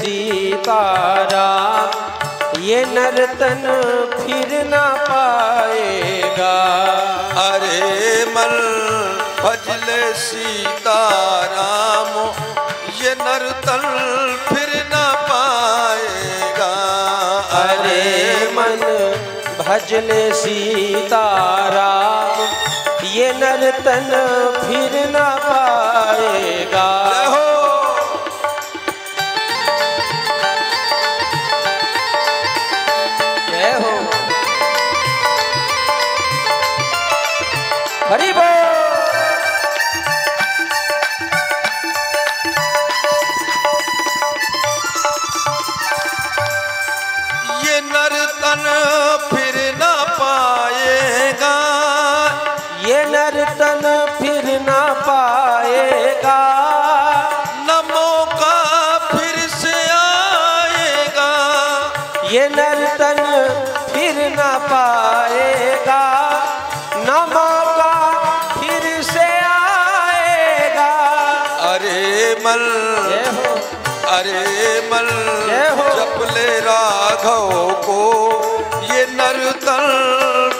सीताराम, ये नर्तन फिर ना पाएगा। अरे मन भजले सीताराम, ये नर्तन फिर ना पाएगा। अरे मन भजले सीताराम, ये नर्तन फिर ना पाएगा। जय हो, हरि बोल। ये नर्तन फिर ना पाएगा, ये नर्तन फिर ना पाएगा। न मौका फिर से आएगा। ये नर्तन फिर ना पाएगा, न मौका फिर से आएगा। अरे मल, अरे मल जप ले राघव को, ये नर्तन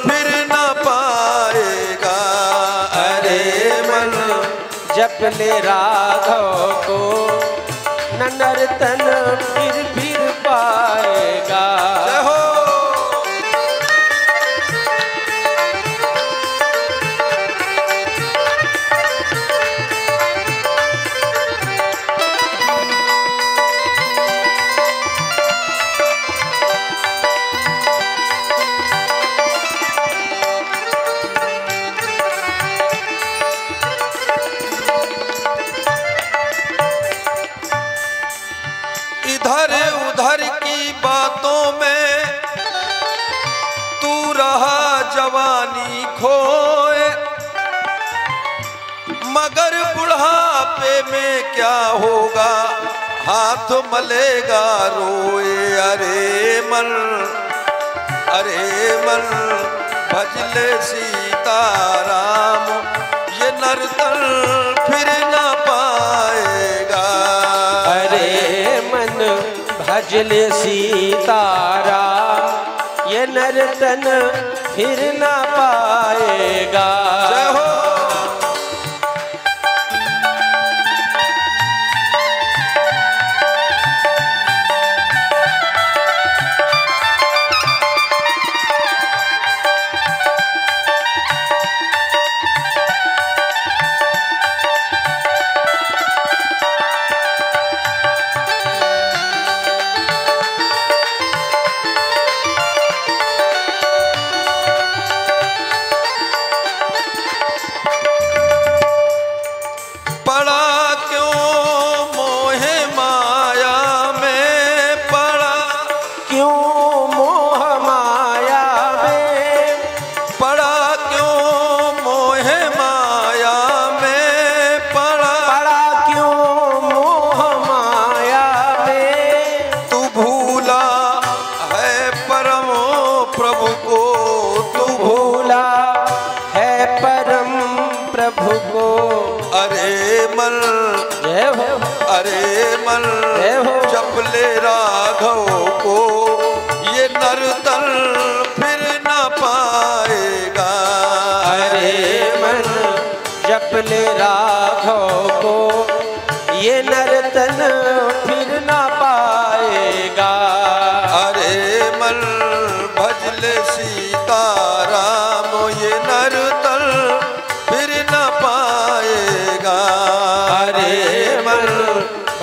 फिर ना पाएगा। अरे मन जप ले राघव को, न नर्तन फिर पाएगा। जय हो। इधर उधर की बातों में तू रहा जवानी खोए, मगर बुढ़ापे में क्या होगा, हाथ मलेगा रोए। अरे मन, अरे मन भजले सीताराम, ये नर्तन फिर ना पाएगा। अरे मन भजले सीताराम, ये नर्तन फिर ना पाएगा। जय हो। जपले राघव को ये नर्तन फिर न पाएगा। अरे मन जपले राघव को ये नर्तन फिर न पाएगा। अरे मन भजले सीताराम ये नर्तन फिर न पाएगा। अरे मन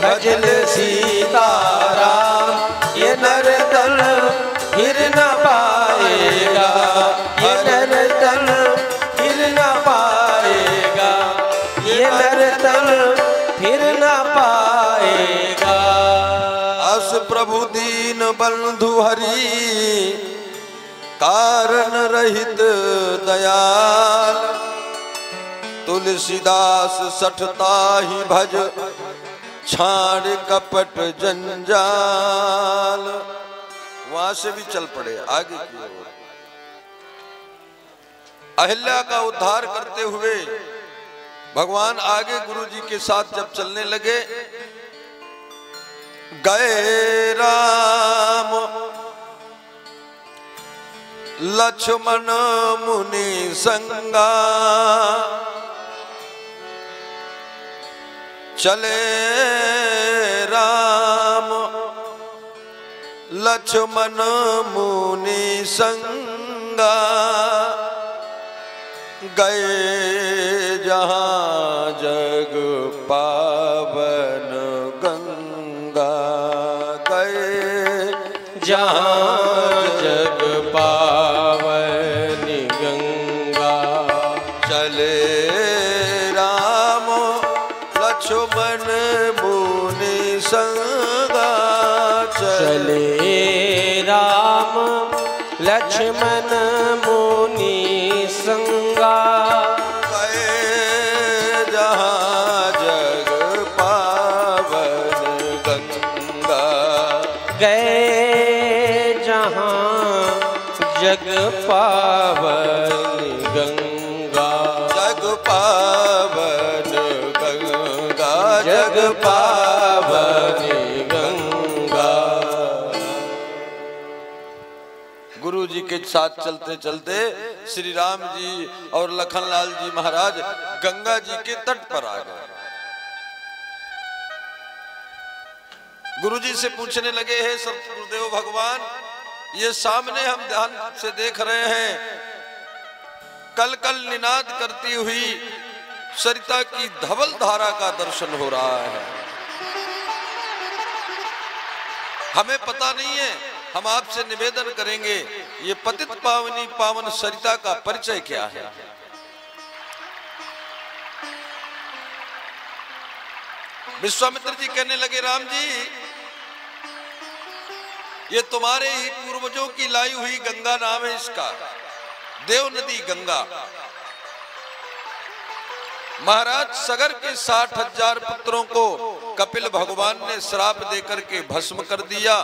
भजले सीताराम ये नर्तन फिर न पाएगा। ये नर्तन फिर न पाएगा। ये नर्तन फिर न पाएगा। अस प्रभु दीन बंधु हरि कारण रहित दयाल। तुलसीदास सठता ही भज छाड़ कपट जंजाल। वहां से भी चल पड़े आगे की ओर। अहिल्या का उद्धार करते हुए भगवान आगे गुरु जी के साथ जब चलने लगे गए राम लक्ष्मण मुनि संगा, चले राम लक्ष्मण मुनि संगा, गए जहाँ जग पावन गंगा, गए जहाँ जग पावन गंगा, चले राम लक्ष्मण मुनि संगा, चले राम लक्ष्मण मुनि संगा, गए जहाँ जग पावन गंगा, गए जहाँ जग पावन गंगा, जग पावन गंगा, जग पावन गंगा। गुरु जी के साथ चलते चलते श्री राम जी और लखनलाल जी महाराज गंगा जी के तट पर आ गए। गुरु जी से पूछने लगे, हे सतगुरुदेव भगवान, ये सामने हम ध्यान से देख रहे हैं, कल कल निनाद करती हुई सरिता की धवल धारा का दर्शन हो रहा है। हमें पता नहीं है, हम आपसे निवेदन करेंगे, ये पतित पावनी पावन सरिता का परिचय क्या है? विश्वामित्र जी कहने लगे, राम जी, ये तुम्हारे ही पूर्वजों की लाई हुई गंगा नाम है इसका, देव नदी गंगा। महाराज सगर के 60,000 पुत्रों को कपिल भगवान ने श्राप देकर के भस्म कर दिया।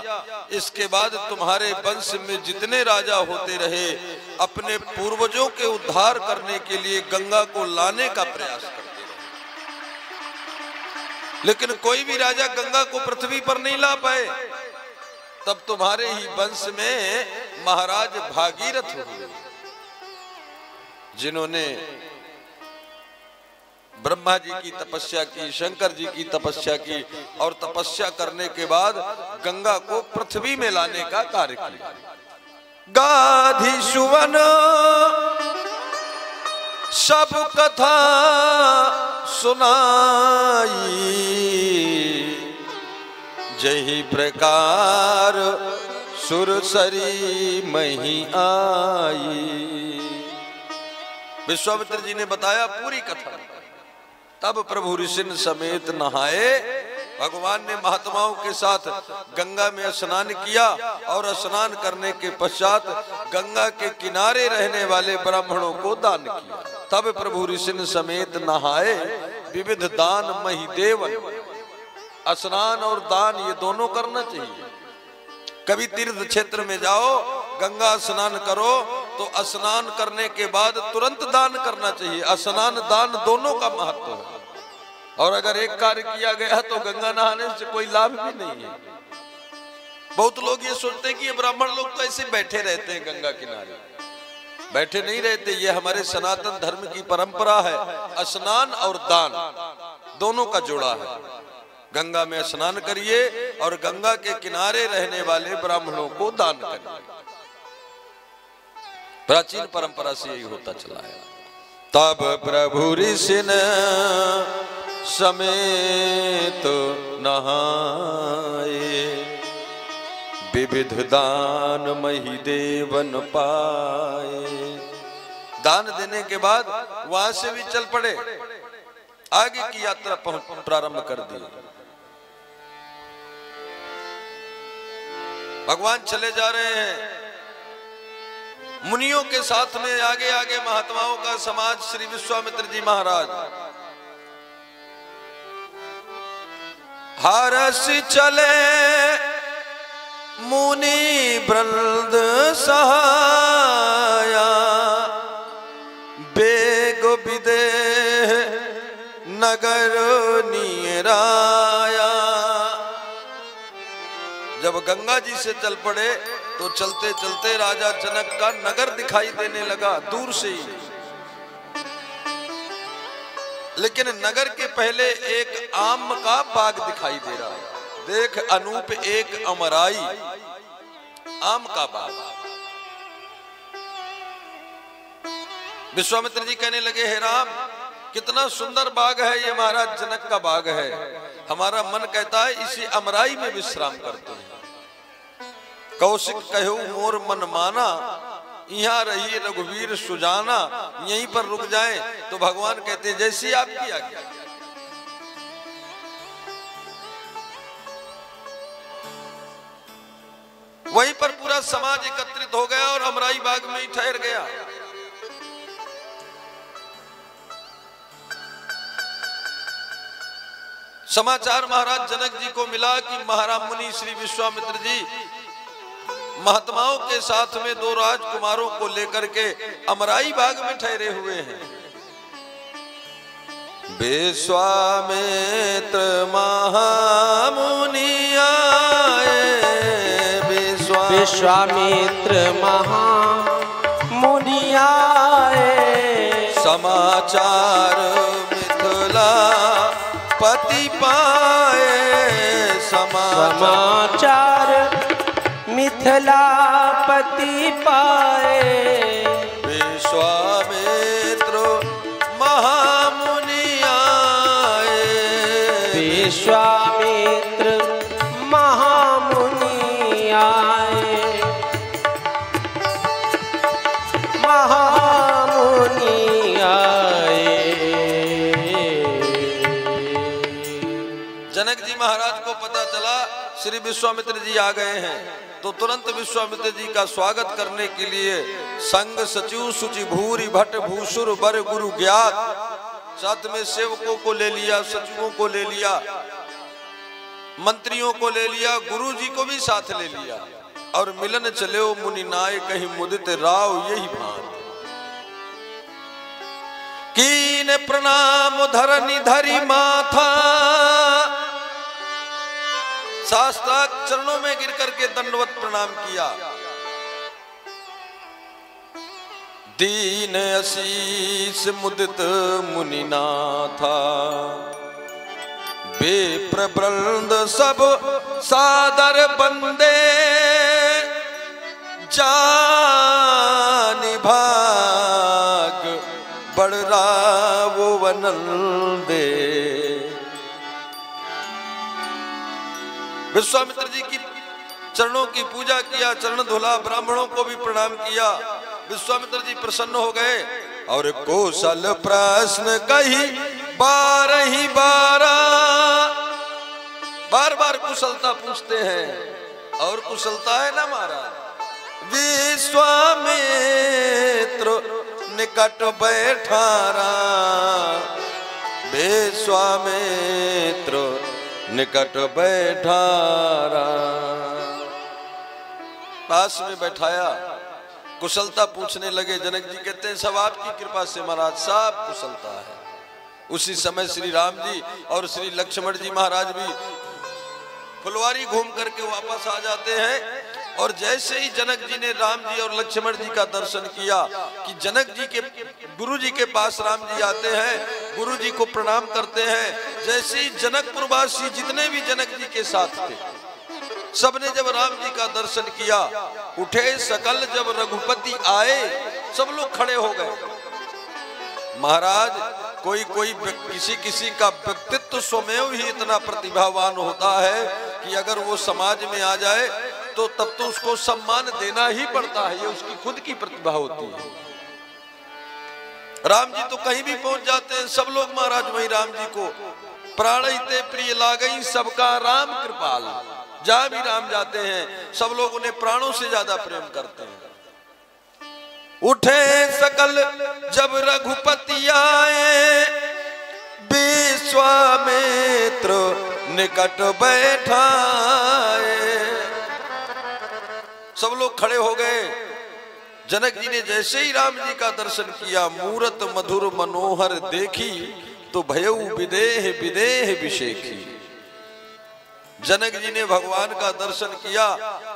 इसके बाद तुम्हारे वंश में जितने राजा होते रहे, अपने पूर्वजों के उद्धार करने के लिए गंगा को लाने का प्रयास करते रहे, लेकिन कोई भी राजा गंगा को पृथ्वी पर नहीं ला पाए। तब तुम्हारे ही वंश में महाराज भागीरथ हुए, जिन्होंने ब्रह्मा जी की तपस्या की, शंकर जी की तपस्या की, और तपस्या करने के बाद गंगा को पृथ्वी में लाने का कार्य किया। गाधी सुवन सब कथा सुनाई, जही प्रकार सुरसरी मही आई। विश्वामित्र जी ने बताया पूरी कथा। तब प्रभु ऋषि समेत नहाए। भगवान ने महात्माओं के साथ गंगा में स्नान किया और स्नान करने के पश्चात गंगा के किनारे रहने वाले ब्राह्मणों को दान किया। तब प्रभु ऋषि समेत नहाए। विविध दान मही देवन। स्नान और दान ये दोनों करना चाहिए। कभी तीर्थ क्षेत्र में जाओ, गंगा स्नान करो तो स्नान करने के बाद तुरंत दान करना चाहिए। स्नान दान दोनों का महत्व है। और अगर एक कार्य किया गया तो गंगा नहाने से कोई लाभ भी नहीं है। बहुत लोग ये सोचते हैं कि ये ब्राह्मण लोग तो ऐसे बैठे रहते हैं गंगा किनारे। बैठे नहीं रहते, ये हमारे सनातन धर्म की परंपरा है। स्नान और दान दोनों का जोड़ा है। गंगा में स्नान करिए और गंगा के किनारे रहने वाले ब्राह्मणों को दान करिए। प्राचीन परंपरा से यही होता चला है। तब प्रभु ऋषि समेत नहाए। विविध दान मही देवन पाए। दान देने के बाद वहां से भी चल पड़े, आगे की यात्रा प्रारंभ कर दी। भगवान चले जा रहे हैं। मुनियों के साथ में आगे आगे महात्माओं का समाज श्री विश्वामित्र जी महाराज। हरस चले मुनि वृंद सहाया। बेग विदेह नगर निराया। जब गंगा जी से चल पड़े तो चलते चलते राजा जनक का नगर दिखाई देने लगा दूर से ही। लेकिन नगर के पहले एक आम का बाग दिखाई दे रहा है। देख अनूप एक अमराई, आम का बाग। विश्वामित्र जी कहने लगे, हे राम, कितना सुंदर बाग है ये, महाराज जनक का बाग है। हमारा मन कहता है इसी अमराई में विश्राम करते हैं। कौशिक कहो मोर मन माना, यहाँ रही रघुवीर सुजाना, यहीं पर रुक जाएं। तो भगवान कहते हैं जैसी आपकी आज्ञा। वहीं पर पूरा समाज एकत्रित हो गया और अमराई बाग में ही ठहर गया। समाचार महाराज जनक जी को मिला कि महाराज मुनि श्री विश्वामित्र जी महात्माओं के साथ में 2 राजकुमारों को लेकर के अमराई बाग में ठहरे हुए हैं। विश्वामित्र महामुनि आए, विश्वामित्र महामुनि आए, समाचार मिथिला पति पाए, समाचार मिथिलापति पाए। विश्वामित्र महामुनि आए, विश्वामित्र महामुनि आए, महामुनि आए। जनक जी महाराज को पता चला श्री विश्वामित्र जी आ गए हैं, तो तुरंत विश्वामित्र जी का स्वागत करने के लिए संग सचिव सुचि भूरि भट्ट भूसुर बर गुरु ज्ञात, साथ में सेवकों को ले लिया, सचिवों को ले लिया, मंत्रियों को ले लिया, गुरु जी को भी साथ ले लिया। और मिलन चले मुनि नाय कहीं मुदित राव यही भान। कीन प्रणाम धरनी धरी माथा, साष्टांग चरणों में गिर करके दंडवत प्रणाम किया। दीन आशीष मुदित मुनिनाथा, विप्र वृंद सब सादर बंदे, जानि भाग बड़ राव वनंदे। विश्वामित्र जी की चरणों की पूजा किया, चरण धुला, ब्राह्मणों को भी प्रणाम किया। विश्वामित्र जी प्रसन्न हो गए और कौशल प्रश्न कही 12 बार बार कुशलता पूछते हैं। और कुशलता है ना महाराज। विश्वामित्र निकट बैठारा, विश्वामित्र निकट बैठारा, पास में बैठाया, कुशलता पूछने लगे। जनक जी कहते हैं सब आपकी कृपा से महाराज, सब कुशलता है। उसी समय श्री राम जी और श्री लक्ष्मण जी महाराज भी फुलवारी घूम करके वापस आ जाते हैं। और जैसे ही जनक जी ने राम जी और लक्ष्मण जी का दर्शन किया कि जनक जी के गुरु जी के पास राम जी आते हैं, गुरु जी को प्रणाम करते हैं। जैसे ही जनकपुरवासी जितने भी जनक जी के साथ थे, सबने जब राम जी का दर्शन किया, उठे सकल जब रघुपति आए, सब लोग खड़े हो गए। महाराज कोई कोई किसी किसी का व्यक्तित्व स्वयं ही इतना प्रतिभावान होता है कि अगर वो समाज में आ जाए तो तब तो उसको सम्मान देना ही पड़ता है, ये उसकी खुद की प्रतिभा होती है। राम जी तो कहीं भी पहुंच जाते हैं, सब लोग महाराज वही राम जी को प्राणहिते प्रिय लागई सबका राम कृपाल, जहां भी राम जाते हैं सब लोग उन्हें प्राणों से ज्यादा प्रेम करते हैं। उठे सकल जब रघुपति आए, विश्वामित्र निकट बैठाए। सब लोग खड़े हो गए। जनक जी ने जैसे ही राम जी का दर्शन किया, मूरत मधुर मनोहर देखी, तो भयउ विदेह विदेह विषेखी। जनक जी ने भगवान का दर्शन किया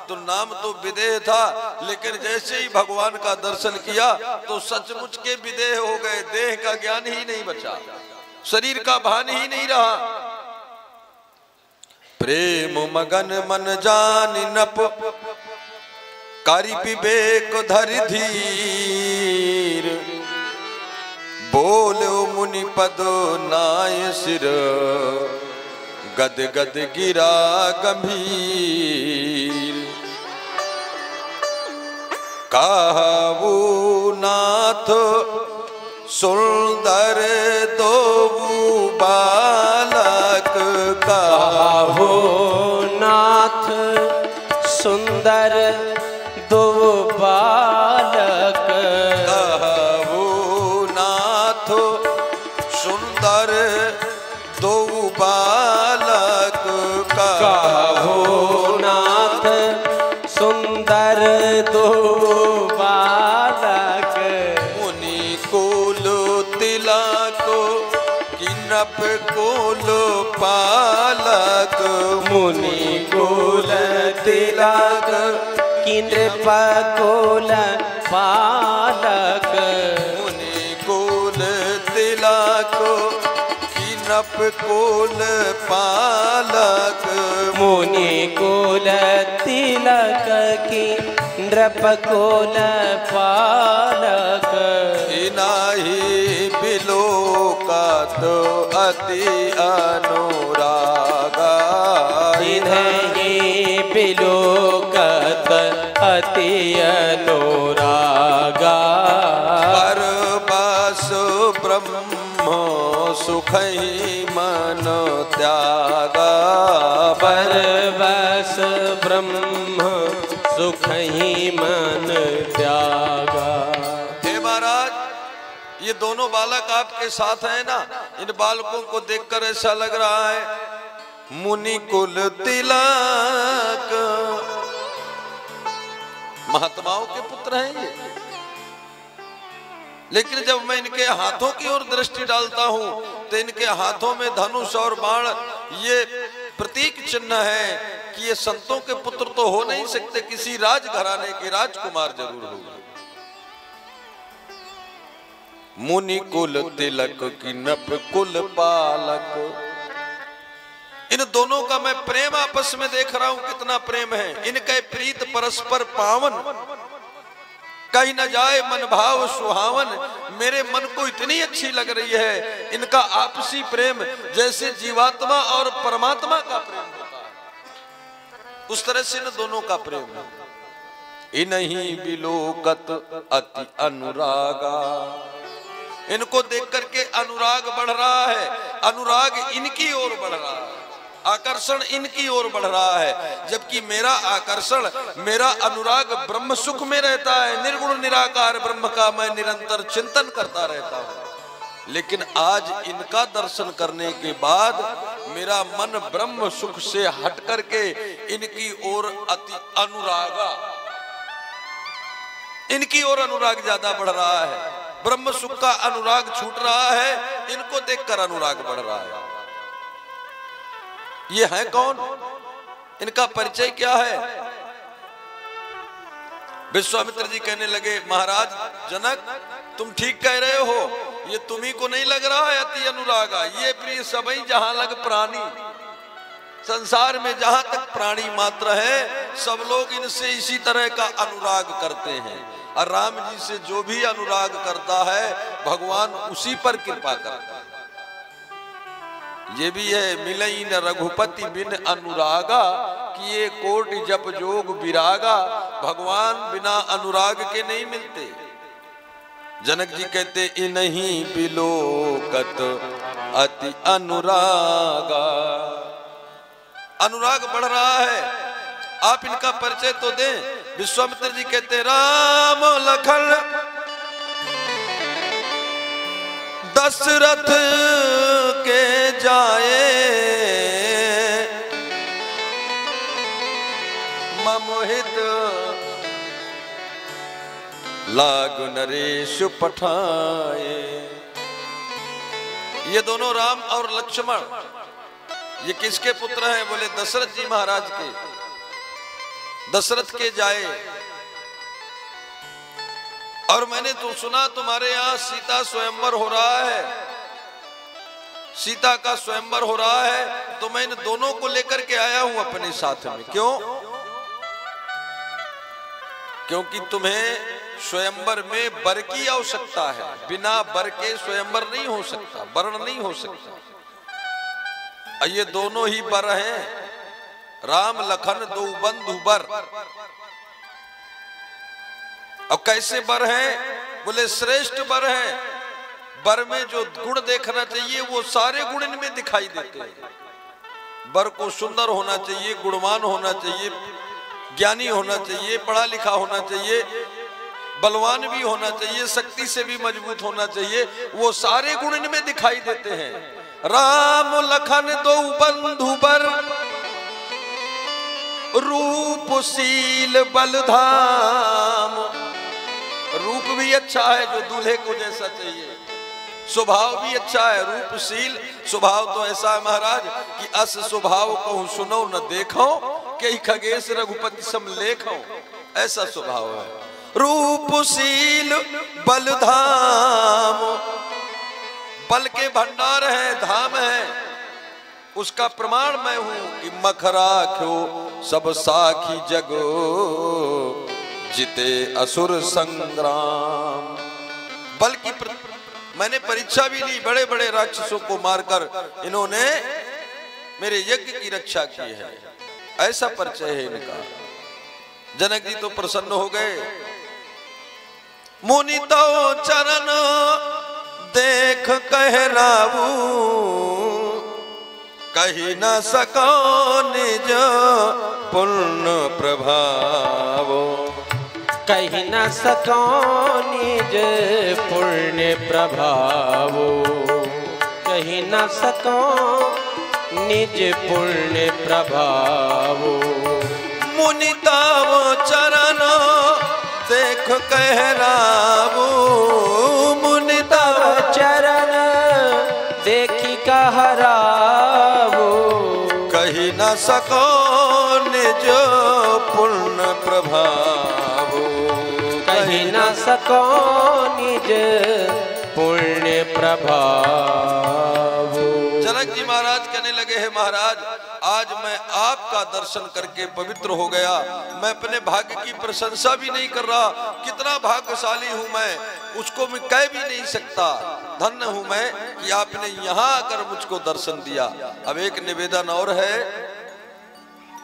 तो नाम तो विदेह था, लेकिन जैसे ही भगवान का दर्शन किया तो सचमुच के विदेह हो गए। देह का ज्ञान ही नहीं बचा, शरीर का भान ही नहीं रहा। प्रेम मगन मन जान नप, कारी विवेक धरि धीर, बोलो मुनि पद नाय सिर, गद गद गिरा गंभीर। कहु नाथ सुंदर दो बालक, कहु नाथ सुंदर दो बालक, कहु नाथ सुंदर दो बालक, कहु नाथ सुंदर दो बालक, मुनि कुल तिलक किनप कुल पालक, मुनि कुल तिलक किनप कुल पालक, मुनि कुल तिलक किनप कुल पालक, मुनि कुल तिलक की नृप कुल पालक, इनाहि बिलोकत अति अनुरागा, इन्हीं बिलोकत अति अनुरागा, परबस ब्रह्म सुखहि मन त्यागा, परबस ब्रह्म सुख ही मन त्यागा। हे महाराज, ये दोनों बालक आपके साथ हैं ना, इन बालकों को देखकर ऐसा लग रहा है मुनि कुल तिलक, महात्माओं के पुत्र हैं ये। लेकिन जब मैं इनके हाथों की ओर दृष्टि डालता हूं तो इनके हाथों में धनुष और बाण ये प्रतीक चिन्ह है कि ये संतों के पुत्र तो हो नहीं सकते, किसी राजघराने के राजकुमार जरूर होंगे। मुनि कुल तिलक की नप कुल पालक, इन दोनों का मैं प्रेम आपस में देख रहा हूं, कितना प्रेम है इनका। प्रीत परस्पर पावन, कहीं न जाए मन भाव सुहावन, मेरे मन को इतनी अच्छी लग रही है इनका आपसी प्रेम, जैसे जीवात्मा और परमात्मा का प्रेम होता है, उस तरह से इन दोनों का प्रेम है। इन्हीं बिलोकत अति अनुरागा, इनको देख करके अनुराग बढ़ रहा है, अनुराग इनकी ओर बढ़ रहा है, आकर्षण इनकी ओर बढ़ रहा है। जबकि मेरा आकर्षण, मेरा अनुराग ब्रह्म सुख में रहता है, निर्गुण निराकार ब्रह्म का मैं निरंतर चिंतन करता रहता हूं। लेकिन आज इनका दर्शन करने के बाद मेरा मन ब्रह्म सुख से हट करके इनकी ओर अति अनुरागा, इनकी ओर अनुराग ज्यादा बढ़ रहा है। ब्रह्म सुख का अनुराग छूट रहा है, इनको देखकर अनुराग बढ़ रहा है। ये है कौन, इनका परिचय क्या है? विश्वामित्र जी कहने लगे, महाराज जनक तुम ठीक कह रहे हो, ये तुम्ही को नहीं लग रहा है अति अनुरागा, ये प्रिय सबई जहां लग प्राणी, संसार में जहां तक प्राणी मात्र है सब लोग इनसे इसी तरह का अनुराग करते हैं। और राम जी से जो भी अनुराग करता है भगवान उसी पर कृपा करता है। ये भी है, मिलई न रघुपति बिन अनुरागा, किए कोटि जप जोग विरागा, भगवान बिना अनुराग के नहीं मिलते। जनक जी कहते इन्हीं बिलोकत अति अनुरागा, अनुराग बढ़ रहा है, आप इनका परिचय तो दें। विश्वामित्र जी कहते राम लखन दशरथ के जाए, ममोहित लागु नरेश पठाए। ये दोनों राम और लक्ष्मण ये किसके पुत्र हैं? बोले दशरथ जी महाराज के, दशरथ के जाए। और मैंने तो सुना तुम्हारे यहां सीता स्वयंवर हो रहा है, सीता का स्वयंवर हो रहा है, तो मैं इन दोनों को लेकर के आया हूं अपने साथ में। क्यों? क्योंकि तुम्हें स्वयंवर में वर की आवश्यकता है, बिना वर के स्वयंवर नहीं हो सकता, वर्ण नहीं हो सकता। ये दोनों ही वर हैं, राम लखन दो बंधु वर। अब कैसे वर हैं? बोले श्रेष्ठ वर हैं। वर में जो गुण देखना चाहिए वो सारे गुण इनमें दिखाई देते हैं। वर को सुंदर होना चाहिए, गुणवान होना चाहिए, ज्ञानी होना चाहिए, पढ़ा लिखा होना चाहिए, बलवान भी होना चाहिए, शक्ति से भी मजबूत होना चाहिए, वो सारे गुण इनमें दिखाई देते हैं। राम लखन दो बंधु वर, रूपशील बलधाम। रूप भी अच्छा है जो दूल्हे को जैसा चाहिए, स्वभाव भी अच्छा है, रूपशील। स्वभाव तो ऐसा है महाराज कि अस स्वभाव कहूं सुनो न देखो, कई खगेश रघुपति सम लेखो, ऐसा स्वभाव है। रूपशील बलधाम, बल के भंडार है, धाम है, उसका प्रमाण मैं हूं कि मखरा क्यों सब साखी जगो, जिते असुर संग्राम। बल की मैंने परीक्षा भी ली, बड़े बड़े राक्षसों को मारकर इन्होंने मेरे यज्ञ की रक्षा की है, ऐसा परिचय है इनका। जनक जी तो प्रसन्न हो गए। मुनि तो चरण देख कहराऊ, कही न सको निज पुण्य प्रभावो। कही न सको निज पुण्य प्रभावो, कही न सको निज पुण्य प्रभावो। मुनि ताव चरण देख कहरावो, मुनि ताव चरण देखी कहरावो। कही न सको निज पुण्य प्रभावो, कही न सको निज पुण्य प्रभावो। जनक जी महाराज कहने लगे हैं महाराज, आज मैं आपका दर्शन करके पवित्र हो गया। मैं अपने भाग्य की प्रशंसा भी नहीं कर रहा, कितना भाग्यशाली हूं मैं, उसको मैं कह भी नहीं सकता। धन्य हूं मैं कि आपने यहाँ आकर मुझको दर्शन दिया। अब एक निवेदन और है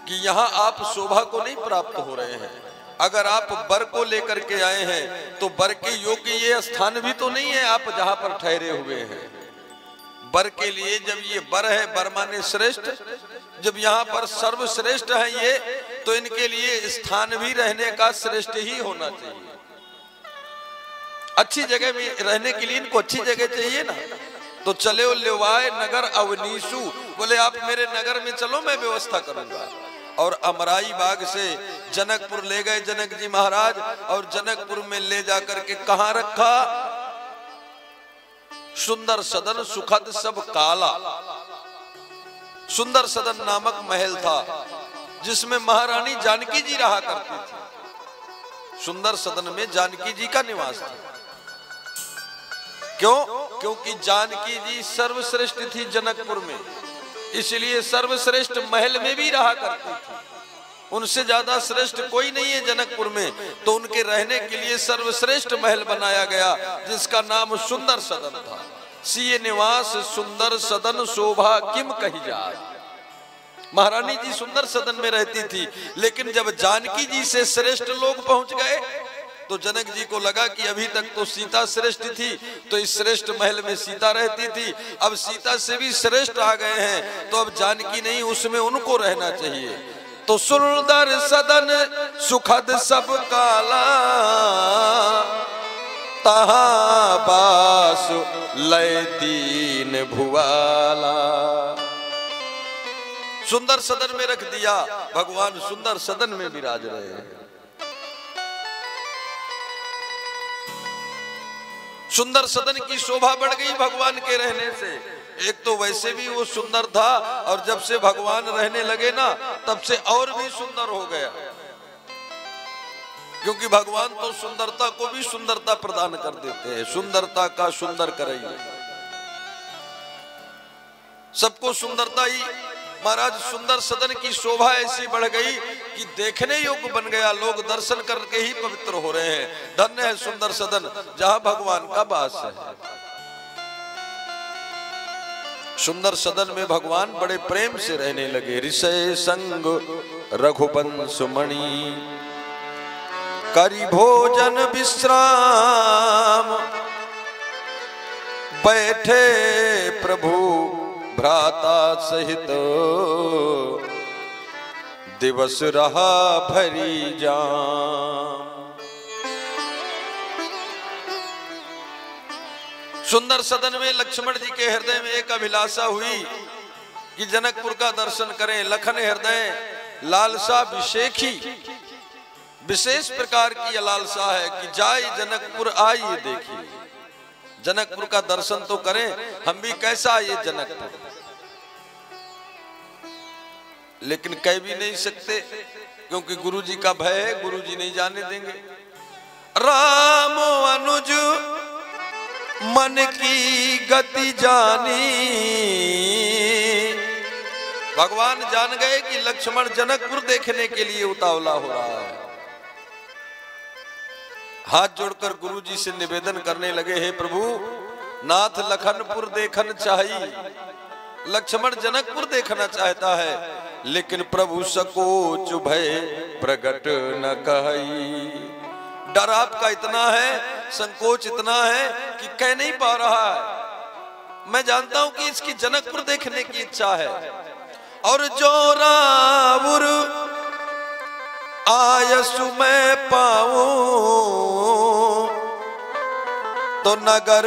कि यहाँ आप शोभा को नहीं प्राप्त हो रहे हैं। अगर आप वर को लेकर के आए हैं तो वर के योग्य ये स्थान भी तो नहीं है आप जहां पर ठहरे हुए हैं। वर के लिए जब ये वर है, वर माने श्रेष्ठ, जब यहाँ पर सर्वश्रेष्ठ है ये, तो इनके लिए स्थान भी रहने का श्रेष्ठ ही होना चाहिए। अच्छी जगह में रहने के लिए इनको अच्छी जगह चाहिए ना। तो चले लेवाए नगर अवनीशु, बोले आप मेरे नगर में चलो, मैं व्यवस्था करूंगा। और अमराई बाग से जनकपुर ले गए जनक जी महाराज, और जनकपुर में ले जाकर के कहां रखा? सुंदर सदन सुखद सब काला। सुंदर सदन नामक महल था जिसमें महारानी जानकी जी रहा करती थी। सुंदर सदन में जानकी जी का निवास था। क्यों? क्योंकि जानकी जी सर्वश्रेष्ठ थी जनकपुर में, इसलिए सर्वश्रेष्ठ महल में भी रहा करती थी। उनसे ज्यादा श्रेष्ठ कोई नहीं है जनकपुर में, तो उनके रहने के लिए सर्वश्रेष्ठ महल बनाया गया जिसका नाम सुंदर सदन था। सिए निवास सुंदर सदन शोभा किम कही जाए। महारानी जी सुंदर सदन में रहती थी, लेकिन जब जानकी जी से श्रेष्ठ लोग पहुंच गए तो जनक जी को लगा कि अभी तक तो सीता श्रेष्ठ थी, तो इस श्रेष्ठ महल में सीता रहती थी, अब सीता से भी श्रेष्ठ आ गए हैं, तो अब जानकी नहीं, उसमें उनको रहना चाहिए। तो सुंदर सदन सुखद सब काला, तहां बास लय दीन भुवाला। सुंदर सदन में रख दिया, भगवान सुंदर सदन में विराज रहे हैं। सुंदर सदन की शोभा बढ़ गई भगवान के रहने से। एक तो वैसे भी वो सुंदर था और जब से भगवान रहने लगे ना तब से और भी सुंदर हो गया, क्योंकि भगवान तो सुंदरता को भी सुंदरता प्रदान कर देते हैं। सुंदरता का सुंदर करेंगे, सबको सुंदरता ही। महाराज सुंदर सदन की शोभा ऐसी बढ़ गई कि देखने योग्य बन गया, लोग दर्शन करके ही पवित्र हो रहे हैं। धन्य है सुंदर सदन जहां भगवान का वास है। सुंदर सदन में भगवान बड़े प्रेम से रहने लगे। ऋषय संग रघुवंश मणि करी भोजन विश्राम, बैठे प्रभु भ्राता सहित दिवस रहा भरी जाम। सुंदर सदन में लक्ष्मण जी के हृदय में एक अभिलाषा हुई कि जनकपुर का दर्शन करें। लखन हृदय लालसा विशेखी, विशेष प्रकार की लालसा है कि जाए जनकपुर आइए देखिए, जनकपुर का दर्शन तो करें, हम भी कैसा ये जनकपुर। लेकिन कह भी नहीं सकते क्योंकि गुरुजी का भय है, गुरुजी नहीं जाने देंगे। राम अनुज मन की गति जानी, भगवान जान गए कि लक्ष्मण जनकपुर देखने के लिए उतावला हो रहा है। हाथ जोड़कर गुरुजी से निवेदन करने लगे, हे प्रभु नाथ लखनपुर देखन चाहिए। लक्ष्मण जनकपुर देखना चाहता है, लेकिन प्रभु सकोच भय प्रकट न कही। डर आपका इतना है, संकोच इतना है कि कह नहीं पा रहा है। मैं जानता हूं कि इसकी जनकपुर देखने की इच्छा है। और जो रावुर आयसु मैं पाऊं तो नगर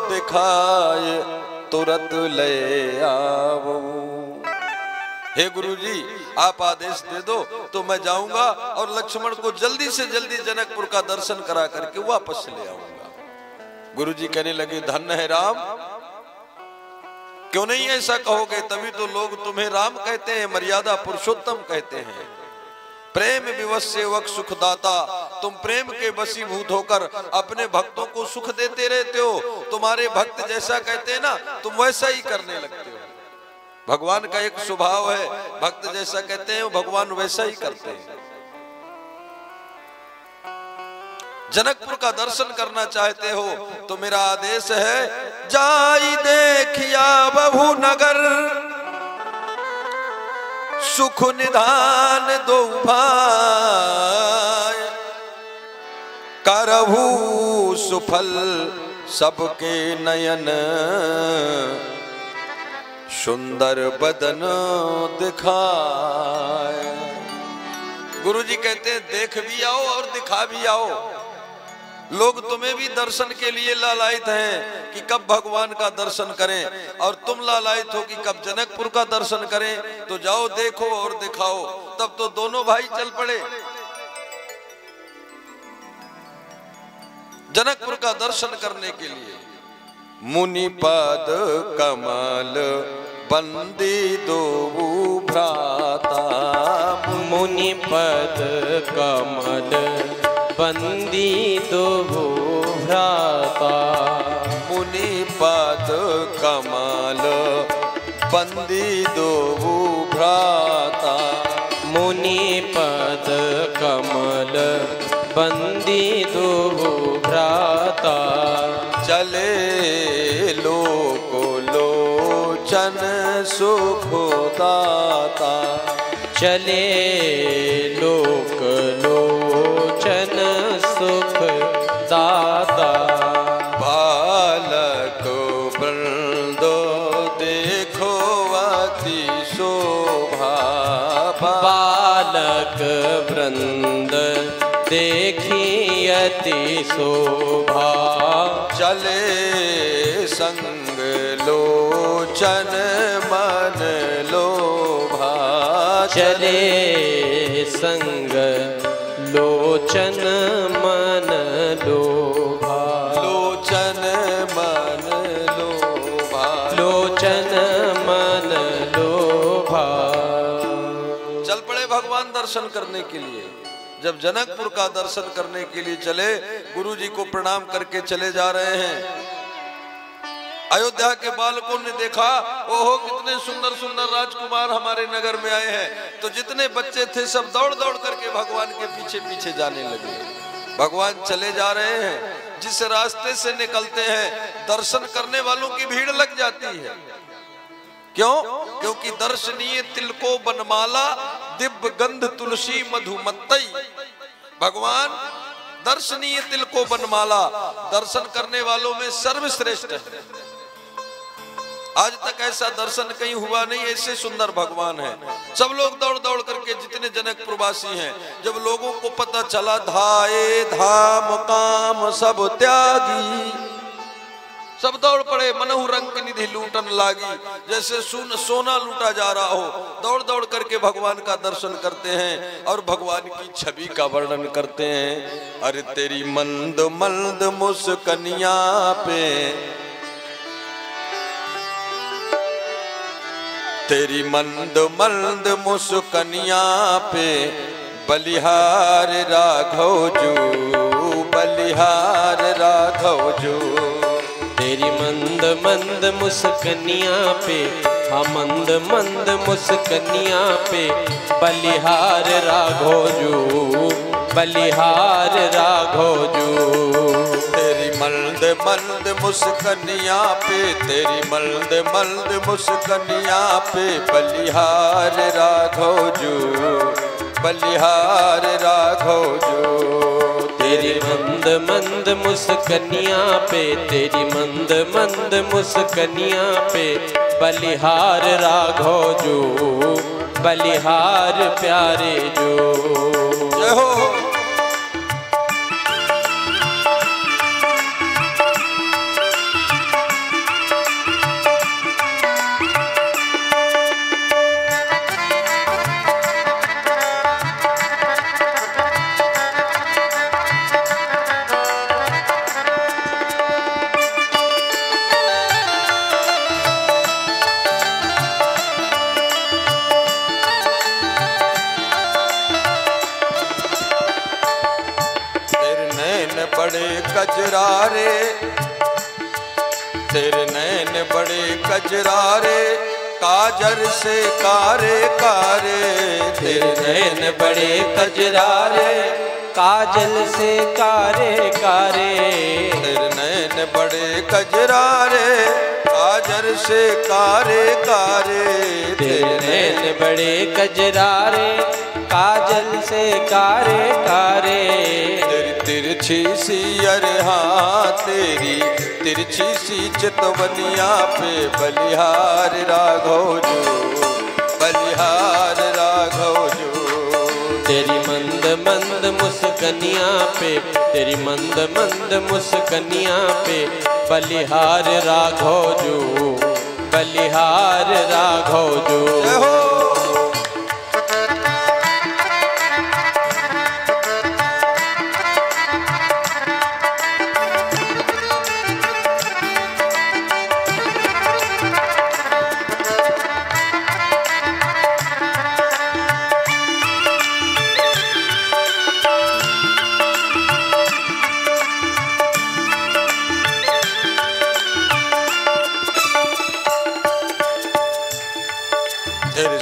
दिखाए तुरंत ले आऊं। हे गुरुजी आप आदेश दे दो तो मैं जाऊंगा और लक्ष्मण को जल्दी से जल्दी जनकपुर का दर्शन करा करके वापस ले आऊंगा। गुरुजी कहने लगे, धन्य है राम, क्यों नहीं ऐसा कहोगे? तभी तो लोग तुम्हें राम कहते हैं, मर्यादा पुरुषोत्तम कहते हैं। प्रेम विवश सेवक सुखदाता, तुम प्रेम के वशीभूत होकर अपने भक्तों को सुख देते रहते हो। तुम्हारे भक्त जैसा कहते हैं ना, तुम वैसा ही करने लगते हो। भगवान का एक स्वभाव है, भक्त जैसा कहते हैं भगवान वैसा ही करते हैं। जनकपुर का दर्शन करना चाहते हो तो मेरा आदेश है, जाई देखिया बहु नगर, सुख निधान दो भाई, करहु सुफल सबके नयन, सुंदर बदन दिखाए। गुरुजी कहते हैं देख भी आओ और दिखा भी आओ। लोग तुम्हें भी दर्शन के लिए लालायित हैं कि कब भगवान का दर्शन करें, और तुम लालायित हो कि कब जनकपुर का दर्शन करें। तो जाओ देखो और दिखाओ। तब तो दोनों भाई चल पड़े जनकपुर का दर्शन करने के लिए। मुनि पद कमल बंदी दो भ्राता, मुनि पद कमल बंदी दो भ्राता, मुनि पद कमल बंदी दो भ्राता, मुनि पद कमल बंदी दो भ्राता, चले लोक लोचन सुखदाता, चले लोक लोचन सुख दाता, बालक वृंद देखो अति शोभा, बालक वृंद देखी अति शोभा, चले संग लोचन मन लोभा, चले संग लोचन मन लोभा, लोचन मन लोभा, दर्शन करने के लिए। जब जनकपुर का दर्शन करने के लिए चले, गुरु जी को प्रणाम करके चले जा रहे हैं। अयोध्या के बालकों ने देखा, ओहो कितने सुंदर सुंदर राजकुमार हमारे नगर में आए हैं। तो जितने बच्चे थे सब दौड़ दौड़ करके भगवान के पीछे पीछे जाने लगे। भगवान चले जा रहे हैं, जिस रास्ते से निकलते हैं दर्शन करने वालों की भीड़ लग जाती है। क्यों? क्योंकि दर्शनीय तिलको बनमाला दिव्य गंध तुलसी मधुमत्तई। भगवान दर्शनीय तिलको बनमाला, दर्शन करने वालों में सर्वश्रेष्ठ है। आज तक ऐसा दर्शन कहीं हुआ नहीं, ऐसे सुंदर भगवान है। सब लोग दौड़ दौड़ करके, जितने जनकपुर वासी हैं, जब लोगों को पता चला, धाये धाम काम सब त्यागी, सब दौड़ पड़े। मनहु रंग निधि लूटन लागी, जैसे सोना लूटा जा रहा हो। दौड़ दौड़ करके भगवान का दर्शन करते हैं और भगवान की छवि का वर्णन करते हैं। अरे तेरी मंद मंद मुस्कनिया पे, तेरी मंद मंद मुस्कनिया पे, बलिहार राघव जू, बलिहार राघव जू। तेरी मंद मंद मुस्कनिया पे, हाँ मंद मंद मुस्कनिया पे, बलिहार राघव जू, बलिहार राघव जू। तेरी मंद मंद मुस्कनिया पे, तेरी मंद मंद मुस्कनिया पे, बलिहार राघव जू, बलिहार राघव जू। तेरी मंद मंद मुस्कनिया पे, तेरी मंद मंद मुस्कनिया पे, बलिहार राघव जू, बलिहार प्यारे जो। जय हो। बड़े कजरारे, तेरे नैन बड़े कजरारे, काजर से कारे कारे। तेरे नैन बड़े कजरारे, काजल से कारे कारे। तेरे नैन बड़े कजरारे, काजर से कारे कारे। तेरे नैन बड़े कजरारे, काजल से कारे कारे। तिरछी सी अरे हाँ, तेरी तिरछी सी चितवनिया पे, बलिहार राघव जो, बलिहार राघव जो। तेरी मंद मंद मुस्कनिया पे, तेरी मंद मंद मुस्कनिया पे, बलिहार राघव जो, बलिहार राघव जो।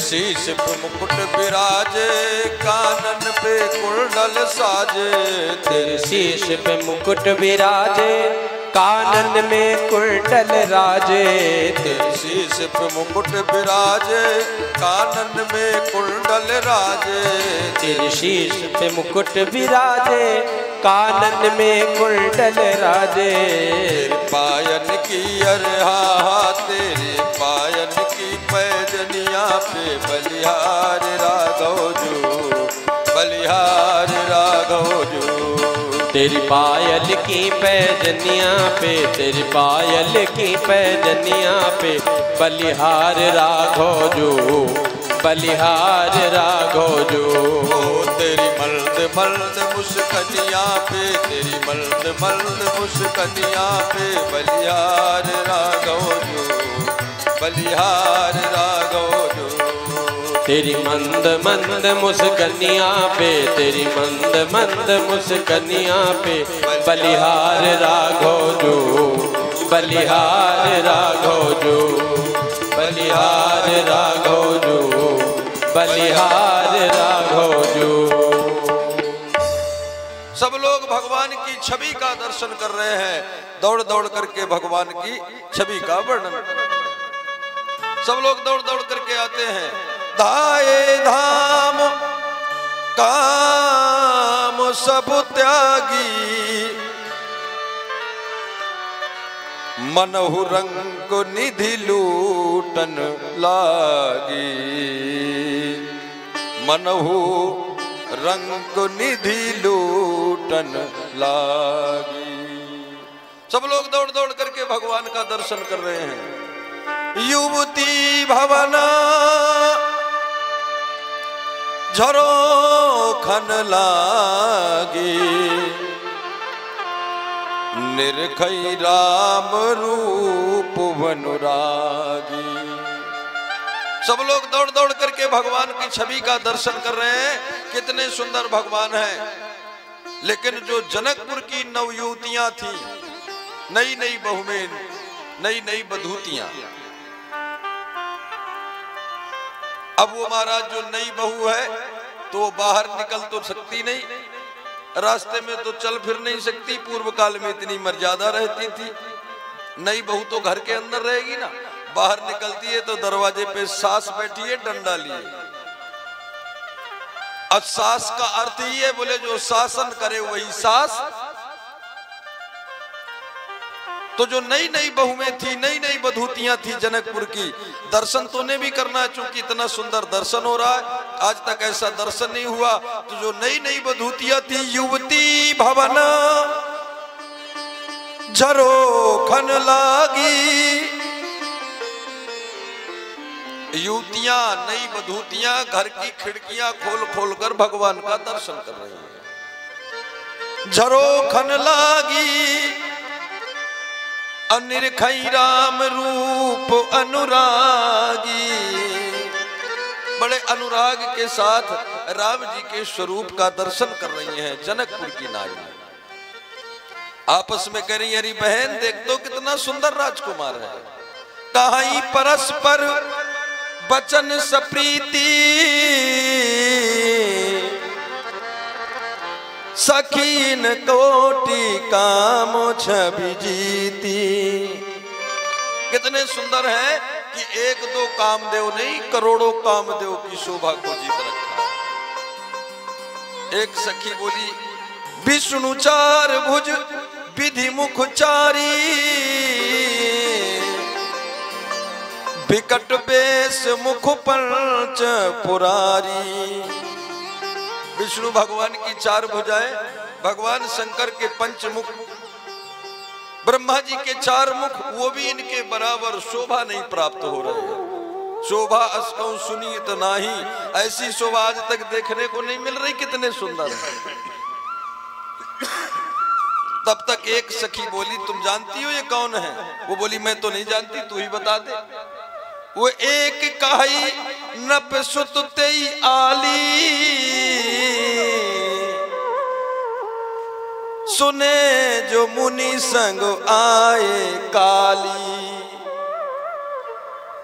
शीश पे मुकुट विराजे, कानन पे कुंडल साजे। तेरे शीश पे मुकुट विराजे, कानन में कुंडल राजे। तेरे शीश पे मुकुट विराजे, कानन में कुंडल राजे। तेरे शीश पे मुकुट विराजे, कानन में कुंडल राजे। पायन की अरे हाँ, तेरे पायन की पैजनिया पे, बलिहार राघव जो, बलिहार राघव जो। तेरी पायल की पैजनिया पे, तेरी पायल की पैजनिया पे, बलिहार राघव जो, बलिहार राघव जो। तेरी मर्द मर्द मुस्कनिया पे, तेरी मर्द मर्द मुस्कनिया पे, बलिहार राघव जो, बलिहार राघव जो। तेरी मंद मंद मुस्कनिया पे, तेरी मंद मंद मुस्कनिया पे, बलिहार राघो जो, बलिहार राघो जो, बलिहार राघो जो, बलिहार राघो जो। सब लोग भगवान की छवि का दर्शन कर रहे हैं, दौड़ दौड़ करके भगवान की छवि का वर्णन कर रहे हैं। सब लोग दौड़ दौड़ करके आते हैं। धाये धाम काम सब त्यागी, मनहु रंग निधि लूटन लागी, मनहु रंग निधि लूटन लागी। सब लोग दौड़ दौड़ करके भगवान का दर्शन कर रहे हैं। युवती भवना झरोखन लागी, निरखई राम रूप अनुरागी। सब लोग दौड़ दौड़ करके भगवान की छवि का दर्शन कर रहे हैं। कितने सुंदर भगवान हैं। लेकिन जो जनकपुर की नवयुवतियां थी, नई नई बहुमें, नई नई बधूतियां, अब वो महाराज जो नई बहू है तो वो बाहर निकल तो सकती नहीं, रास्ते में तो चल फिर नहीं सकती। पूर्व काल में इतनी मर्यादा रहती थी। नई बहू तो घर के अंदर रहेगी ना, बाहर निकलती है तो दरवाजे पे सास बैठी है डंडा लिए। अब सास का अर्थ ही है, बोले जो शासन करे वही सास। तो जो नई नई बहुमें थी, नई नई बधूतियां थी जनकपुर की, दर्शन तो उन्हें भी करना, चूंकि इतना सुंदर दर्शन हो रहा है, आज तक ऐसा दर्शन नहीं हुआ। तो जो नई नई बधूतियां थी, युवती भवन झरोखन लागी, युवतियां नई बधूतियां घर की खिड़कियां खोल खोल कर भगवान का दर्शन कर रही हैं। झरोखन लागी, अनिरखई राम रूप अनुरागी, बड़े अनुराग के साथ राम जी के स्वरूप का दर्शन कर रही हैं जनकपुर की नारी। आपस में कह रही, अरे बहन देख तो कितना सुंदर राजकुमार है। कहाई परस्पर बचन सप्रीति, सखीन कोटि काम छवि जीती। कितने सुंदर है कि एक दो कामदेव नहीं, करोड़ों कामदेव की शोभा को जीत रखा है। एक सखी बोली, विष्णु चार भुज विधि मुख चारी, विकट बेस मुख पंच पुरारी। विष्णु भगवान की चार भुजाएं, भगवान शंकर के पंचमुख, ब्रह्मा जी के चार मुख, वो भी इनके बराबर शोभा नहीं प्राप्त हो रहे हैं। शोभा असकौ सुनीत नाही, ऐसी शोभा आज तक देखने को नहीं मिल रही। कितने सुंदर है। तब तक एक सखी बोली, तुम जानती हो ये कौन है? वो बोली, मैं तो नहीं जानती, तू ही बता दे। वो एक कहाई नप सुत तेई आली, सुने जो मुनि संग आए काली।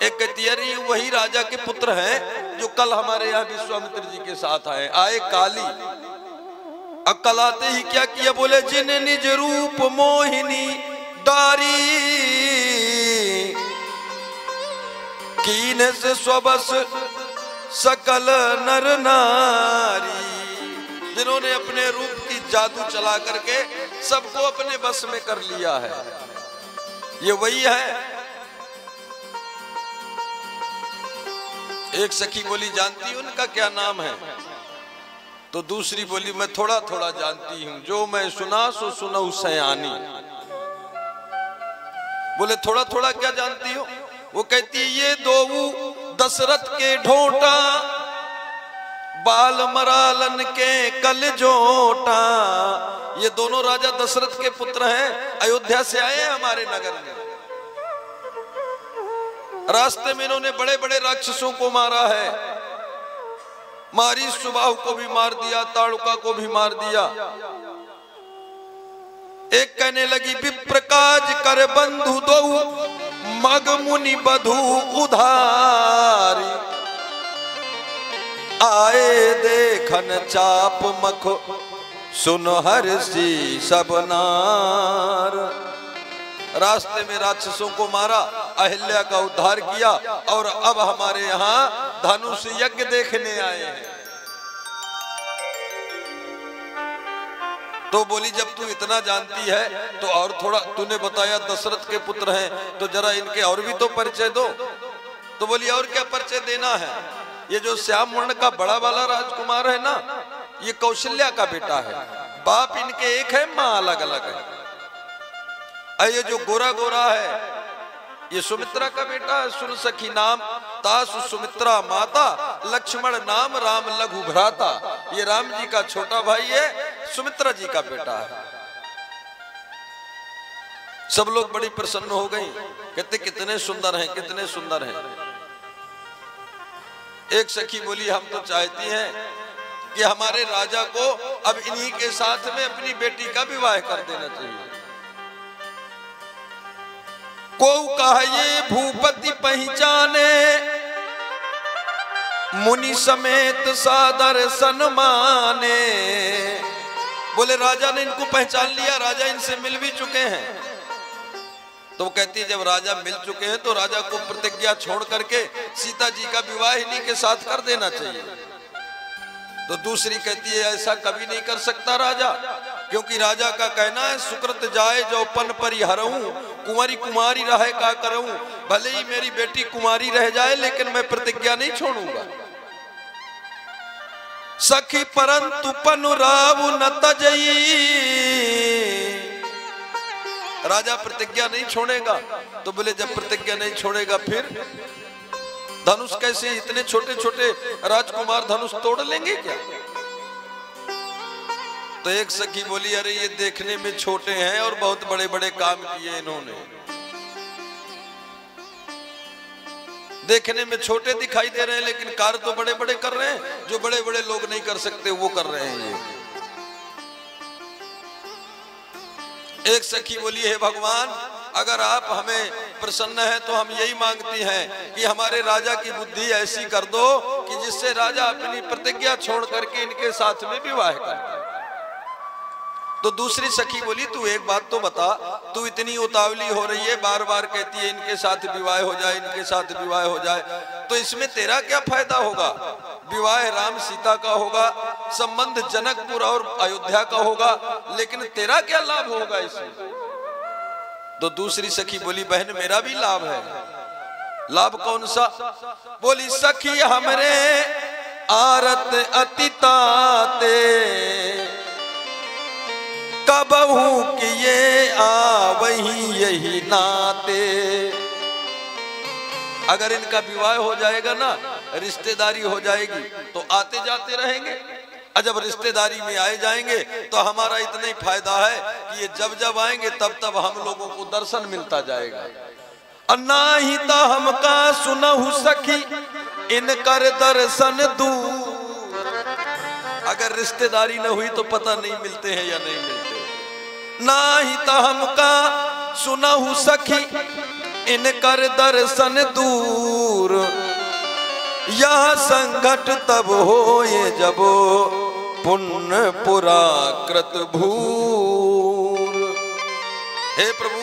एक तियरी वही राजा के पुत्र हैं जो कल हमारे यहाँ विश्वामित्र जी के साथ आए काली। अकल आते ही क्या किया, बोले जिन निज रूप मोहिनी डारी, कीन से स्वबस सकल नर नारी। जिन्होंने अपने रूप की जादू चला करके सबको अपने बस में कर लिया है, ये वही है। एक सखी बोली, जानती हूं उनका क्या नाम है? तो दूसरी बोली, मैं थोड़ा थोड़ा जानती हूं, जो मैं सुना सो सुनऊ सयानी। बोले थोड़ा थोड़ा क्या जानती हो? वो कहती, ये दो दशरथ के ढोटा, बाल मरालन के कल जोटा। ये दोनों राजा दशरथ के पुत्र हैं, अयोध्या से आए हैं हमारे नगर में। रास्ते में इन्होंने बड़े बड़े राक्षसों को मारा है, मारी सुबाहु को भी मार दिया, ताड़ुका को भी मार दिया। एक कहने लगी विप्रकाज कर बंधु दो मग मुनि बधु उधारी, आए देखन चाप मख सुन हर्षि सब नार। रास्ते में राक्षसों को मारा, अहिल्या का उद्धार किया और अब हमारे यहाँ धनुष यज्ञ देखने आए हैं। तो बोली जब तू इतना जानती है तो और थोड़ा, तूने बताया दशरथ के पुत्र हैं, तो जरा इनके और भी तो परिचय दो। तो बोली और क्या परिचय देना है, ये जो श्याम वर्ण का बड़ा वाला राजकुमार है ना, ये कौशल्या का बेटा है, बाप इनके एक है, माँ अलग अलग है। ये जो गोरा गोरा है ये सुमित्रा का बेटा है। सुन सखी नाम तासु सुमित्रा माता, लक्ष्मण नाम राम लघु भ्राता। ये राम जी का छोटा भाई है, सुमित्रा जी का बेटा है। सब लोग बड़ी प्रसन्न हो गई, कहते कितने सुंदर हैं, कितने सुंदर हैं। एक सखी बोली हम तो चाहती हैं कि हमारे राजा को अब इन्हीं के साथ में अपनी बेटी का विवाह कर देना चाहिए। को कहा ये भूपति पहचाने, मुनि समेत सादर सन्माने। बोले राजा ने इनको पहचान लिया, राजा इनसे मिल भी चुके हैं। तो वो कहती है जब राजा मिल चुके हैं तो राजा को प्रतिज्ञा छोड़ करके सीता जी का विवाह इन्हीं के साथ कर देना चाहिए। तो दूसरी कहती है ऐसा कभी नहीं कर सकता राजा, क्योंकि राजा का कहना है सुकृत जाए जो पन परि हरऊं, कुंवारी कुमारी रहे का करऊं। भले ही मेरी बेटी कुमारी रह जाए लेकिन मैं प्रतिज्ञा नहीं छोड़ूंगा। सखी परंतु पनु रावु न तजई, राजा प्रतिज्ञा नहीं छोड़ेगा। तो बोले जब प्रतिज्ञा नहीं छोड़ेगा फिर धनुष कैसे, इतने छोटे छोटे राजकुमार धनुष तोड़ लेंगे क्या? तो एक सखी बोली अरे ये देखने में छोटे हैं और बहुत बड़े बड़े काम किए इन्होंने, देखने में छोटे दिखाई दे रहे हैं लेकिन कार्य तो बड़े बड़े कर रहे हैं, जो बड़े बड़े लोग नहीं कर सकते वो कर रहे हैं ये। एक सखी बोली हे भगवान अगर आप हमें प्रसन्न है तो हम यही मांगती हैं कि हमारे राजा की बुद्धि ऐसी कर दो कि जिससे राजा अपनी प्रतिज्ञा छोड़ करके इनके साथ में विवाह कर। तो दूसरी सखी बोली तू एक बात तो बता, तू इतनी उतावली हो रही है, बार बार कहती है इनके साथ विवाह हो जाए, इनके साथ विवाह हो जाए, तो इसमें तेरा क्या फायदा होगा? विवाह राम सीता का होगा, संबंध जनकपुर और अयोध्या का होगा, लेकिन तेरा क्या लाभ होगा इसमें? तो दूसरी सखी बोली बहन मेरा भी लाभ है। लाभ कौन सा? बोली सखी हमरे आरत अतिताते, कबहू किए आवही यही नाते। अगर इनका विवाह हो जाएगा ना, रिश्तेदारी हो जाएगी तो आते जाते रहेंगे, और जब रिश्तेदारी में आए जाएंगे तो हमारा इतना ही फायदा है कि ये जब जब आएंगे तब तब हम लोगों को दर्शन मिलता जाएगा। अन्ना ही ता हमका सुनहु सखी इनकर दर्शन दूर। अगर रिश्तेदारी न हुई तो पता नहीं मिलते हैं या नहीं मिलते। ना ही ता हमका सुनहु सखी इनकर दर्शन दूर, यह संकट तब होए जब पुण्य पुराकृत भूर। हे प्रभु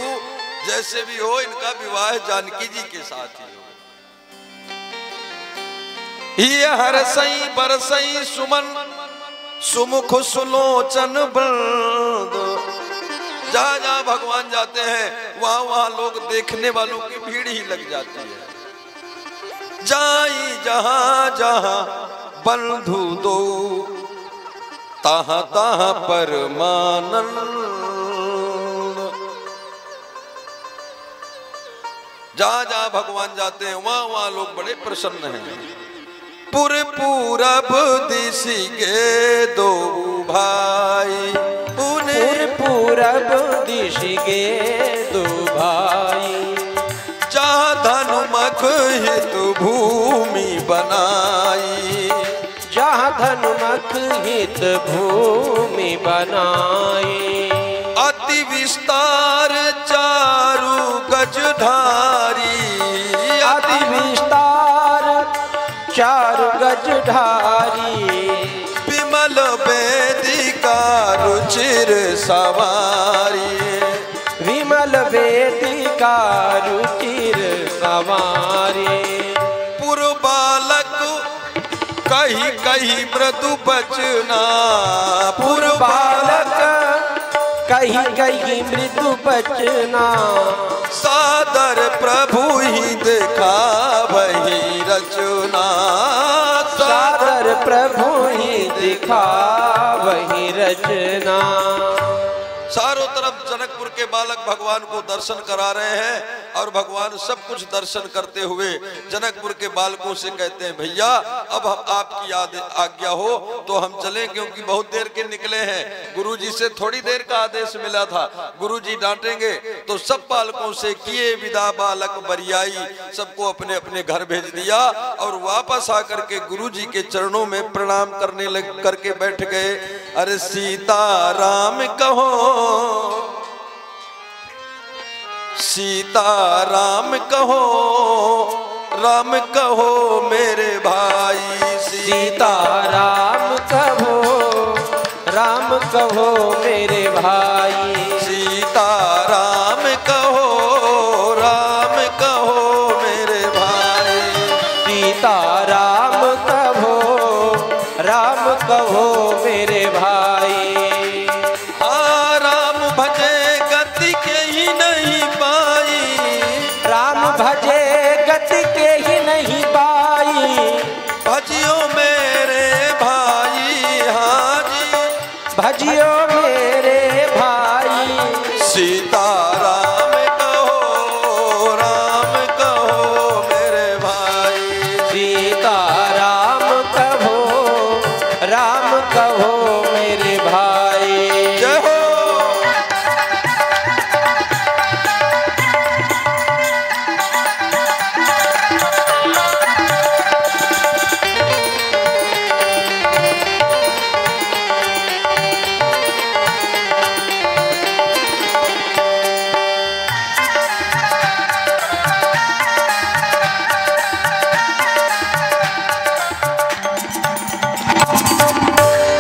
जैसे भी हो इनका विवाह जानकी जी के साथ ही हो। ये हरसई बरसई सुमन सुमुख सुलोचन बंद। जहां जहां भगवान जाते हैं वहां वहां लोग देखने वालों की भीड़ ही लग जाती है। जाई जहां जहां बंधु दो, ताहा ताहा परमानंद। जहां जहां भगवान जाते हैं वहां वहां लोग बड़े प्रसन्न हैं। पुर पूरब दिशि के दो भाई, पुर पूरब दिशि के दो भाई, जहाँ धनुमख हित भूमि बनाई, जहाँ साधन मत हित भूमि बनाए। अति विस्तार चारु गज ढारी, अति विस्तार चारु गज ढारी। विमल वेदिका रुचिर सवारी, विमल वेदिका रुचिर सवारी। पुर बालक कही कही मृदु बचना, पुर बालक कही कही मृदु बचना। सादर प्रभु ही देखा वही रचना, सादर प्रभु ही दिखा वही रचना। चारों तरफ जनकपुर के बालक भगवान को दर्शन करा रहे हैं और भगवान सब कुछ दर्शन करते हुए जनकपुर के बालकों से कहते हैं, भैया अब हम आपकी आज्ञा हो तो हम चलें, क्योंकि बहुत देर के निकले हैं। गुरुजी से थोड़ी देर का आदेश मिला था, गुरुजी डांटेंगे तो सब बालकों से किए विदा बालक बरियाई, सबको अपने अपने घर भेज दिया और वापस आकर के गुरुजी के चरणों में प्रणाम करने लग करके बैठ गए। अरे सीता राम कहो, सीता राम कहो, राम कहो मेरे भाई। सीता राम कहो, राम कहो मेरे भाई। सीता राम कहो, राम कहो मेरे भाई। सीता राम कहो, राम कहो मेरे भाई। हाँ राम भजे गति के ही नहीं पाई, राम भजे गति के ही नहीं पाई। भजियो मेरे भाई, हाँ जी भजियो मेरे भाई। सीता राम कहो, राम कहो मेरे भाई। सीता राम कहो, राम कहो मेरे भाई। जय हो।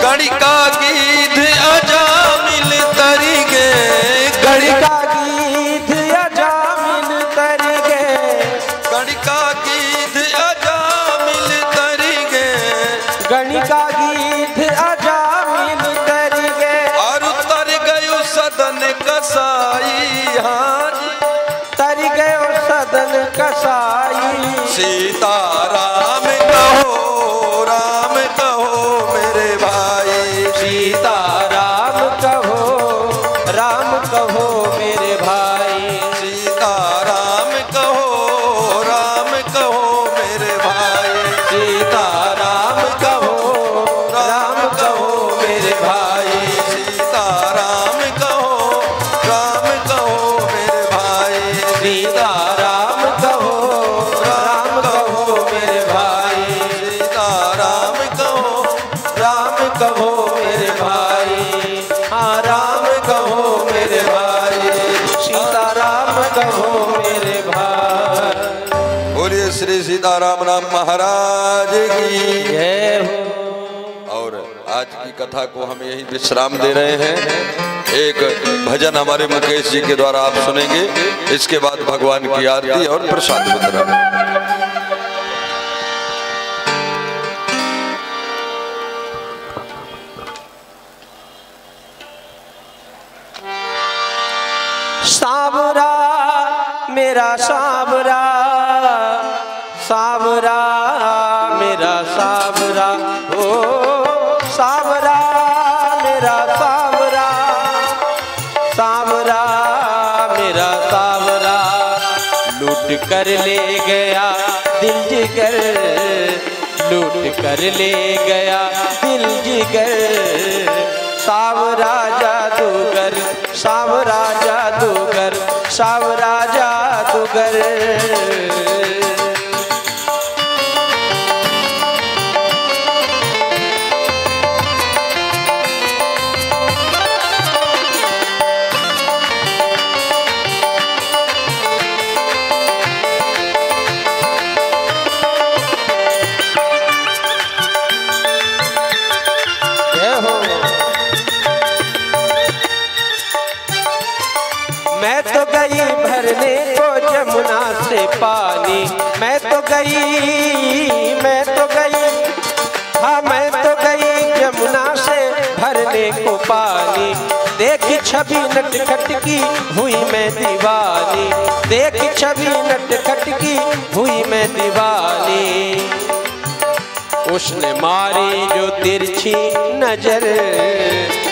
गणिका गीत अजामिल तरी गे, गणिका गीत अजामिल तरी गे। गणिका गीत अजामिल तरी गे, गणिका गीत अजामिल तरी गे। और तर गयो सदन कसाई, हाँ तर गयो सदन कसाई। सीता राम कहो, राम कहो मेरे भाई। सीता राम कहो, राम कहो मेरे भाई। सीता राम कहो, राम कहो मेरे भाई। सीता राम कहो, राम कहो मेरे भाई। सीता राम कहो, राम कहो मेरे भाई। सीता राम कहो, राम कहो मेरे भाई। सीता राम कहो, राम कहो मेरे भाई। हाँ राम कहो मेरे भाई। सीता राम कहो मेरे भाई। बोलिए श्री सीताराम राम महाराज की जय हो। और आज की कथा को हम यही विश्राम दे रहे हैं। एक भजन हमारे मुकेश जी के द्वारा आप सुनेंगे, इसके बाद भगवान की आरती और प्रसाद वितरण। सावरा मेरा सावरा, सावरा मेरा सावरा। ओ सावरा मेरा सावरा, सावरा मेरा सावरा। लूट कर ले गया दिल जिगर, लूट कर ले गया दिल जिगर। सावरा जादूगर, सावरा जादूगर, सावरा जादूगर। से पानी। मैं तो गई, हाँ मैं तो गई यमुना से भरने को पानी। देखी छवि नटखट की हुई मैं दीवानी, देखी छवि नटखट की हुई मैं दीवानी। उसने मारी जो तिरछी नजर,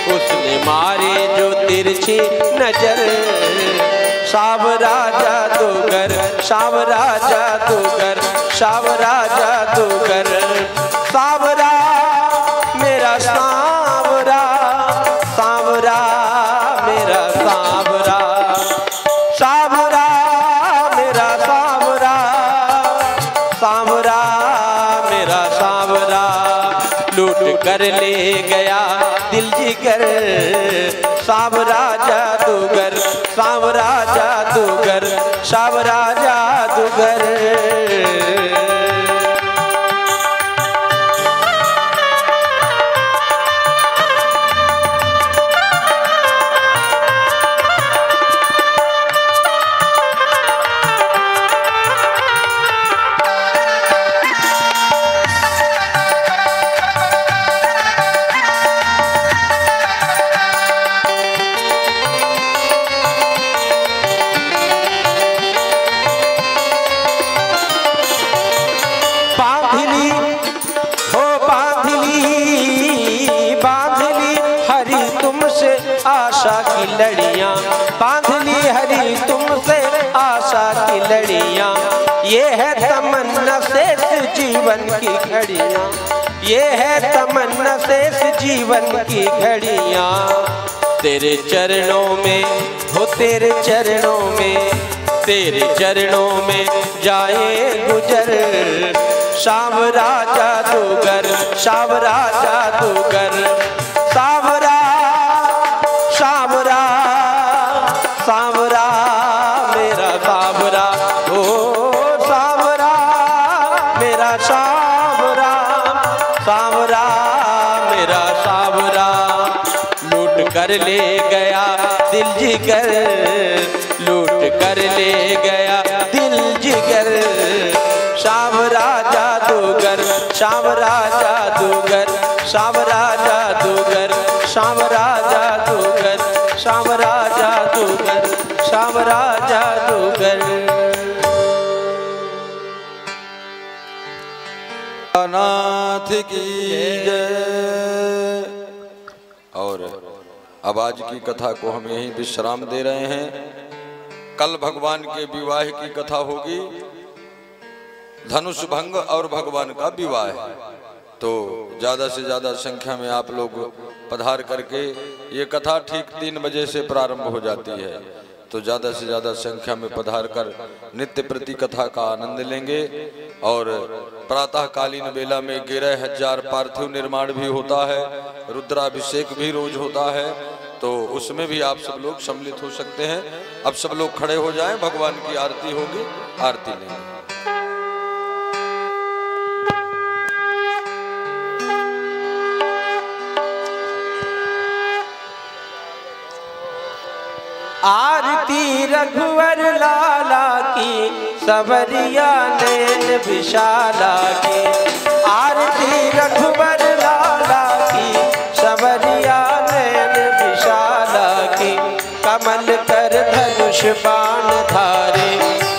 उसने मारी जो तिरछी नजर। सावरा जादूगर, सावरा जादूगर, सावरा जादूगर। सावरा मेरा सावरा, सावरा मेरा सावरा, सावरा मेरा सावरा, सावरा मेरा सावरा। लूट कर ले गया दिल जिगर, सावरा जादूगर, सावरा जादूगर, सावरा जादूगर। आशा की लड़ियां बांध ली हरी तुमसे, आशा की लड़ियां। ये है तमन्ना शेष जीवन की घड़ियां, ये है तमन्ना शेष जीवन की घड़ियां। तेरे चरणों में हो, तेरे चरणों में, तेरे चरणों में जाए गुजर। सावरा जादूगर, सावरा जादूगर, सावरा सावरा, सावरा मेरा सावरा, ओ सावरा मेरा सावरा, सावरा मेरा सावरा। लूट कर ले गया दिल जिगर, लूट कर ले गया दिल जिगर। सावरा जादूगर, सावरा जादूगर, सावरा जादूगर, सावरा जादूगर, सावरा जादूगर, सावरा जादूगर। नाथ की जय। और अब आज की कथा को हम यहीं विश्राम दे रहे हैं। कल भगवान के विवाह की कथा होगी, धनुष भंग और भगवान का विवाह। तो ज्यादा से ज्यादा संख्या में आप लोग पधार करके, ये कथा ठीक 3 बजे से प्रारंभ हो जाती है, तो ज्यादा से ज्यादा संख्या में पधार कर नित्य प्रति कथा का आनंद लेंगे। और प्रातः कालीन बेला में 11,000 पार्थिव निर्माण भी होता है, रुद्राभिषेक भी रोज होता है, तो उसमें भी आप सब लोग सम्मिलित हो सकते हैं। अब सब लोग खड़े हो जाएं, भगवान की आरती होगी, आरती लेंगे। आरती रघुवर लाला की, सवरिया नैन विशाला की। आरती रघुवर लाला की, सवरिया नैन विशाला की। कमल कर धनुष बाण धारे,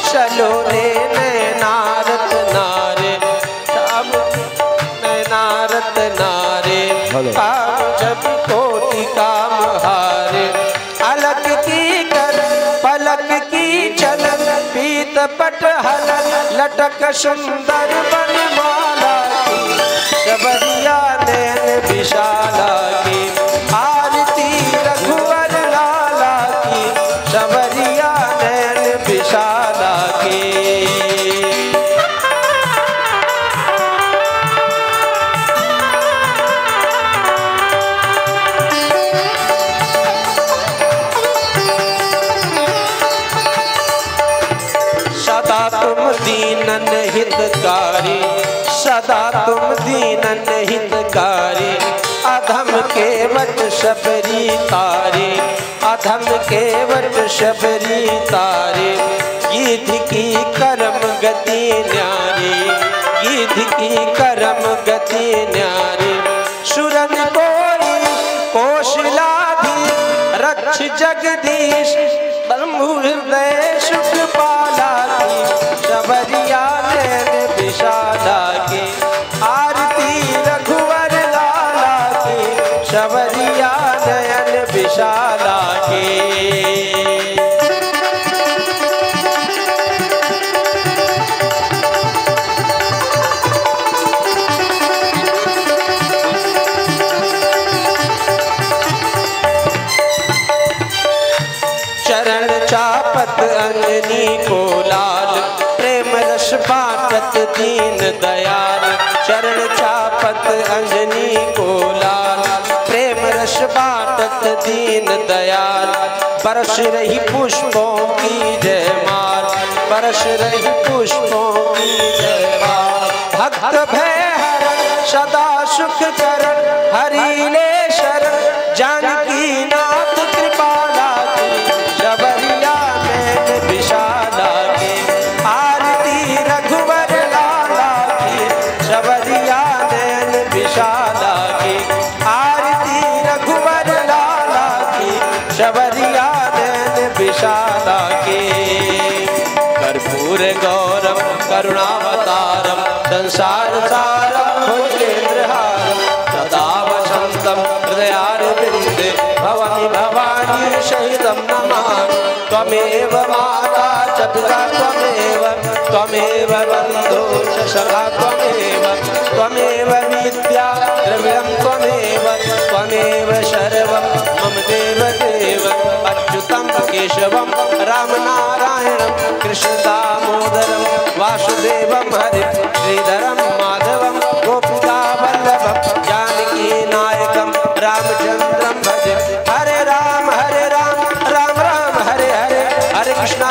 सलोने नैनारत नारे, नैनारत नारे। काम जब कोटि काम हारे, अलग की कर पलक की झलक। पीत पट हलन लटक सुंदर बनमाला की, सबरिया नैन विशाला की। आरती रघुवर लाला की, सबरिया नैन विशाला की। तुम दीनन हितकारी, सदा तुम दीनन हितकारी। अधम के वट शबरी तारे, अधम के वट शबरी तारे। गिद्ध की कर्म गति न्यारी, गिद्ध की कर्म गति न्यारी। सुरन कोई कौशलाधीश, रक्ष जगदीश, ब्रह्म हृदय सुख पाला की। शबरिया नैन विशाला की, आरती रघुवर लाला की। शबरिया नयन विशाला की। चरण चापत अंजनी को लाल, प्रेम रस बाटत दीन दयाल। चरण चापत अंजनी को लाल, प्रेम रस बाटत दीन दयाल। बरस रही पुष्पों की जयमाल, बरस रही पुष्पों की जयमाल। भक्त भय हरण सदा सुख करण, हरि ले शरण जानकी नाथ कृपाला की। शबरिया नैन विशाला की, आरती रघुवर लाला की। शबरिया नैन विशाला की, आरती रघुवर लाला की। शबरिया नैन विशाला की। कर्पूर गौरम करुणावतारम, संसार सारम भुजगेन्द्रहारम। सदा वसंतम हृदयारविंदे, भवानी भवानी सहितं नमामि। त्वमेव माता च पिता त्वमेव, त्वमेव बन्धो च सखा त्वमेव। त्वमेव विद्या द्रविणं त्वमेव, त्वमेव सर्वं मम देवदेव। अच्युतं केशवं रामनारायणं, कृष्ण दामोदरं वासुदेवं हरिं। श्रीधरं माधवं गोपिका वल्लभं, जानकी नायकं रामचन्द्रं भजे। हरे राम राम राम हरे हरे, हरे कृष्णा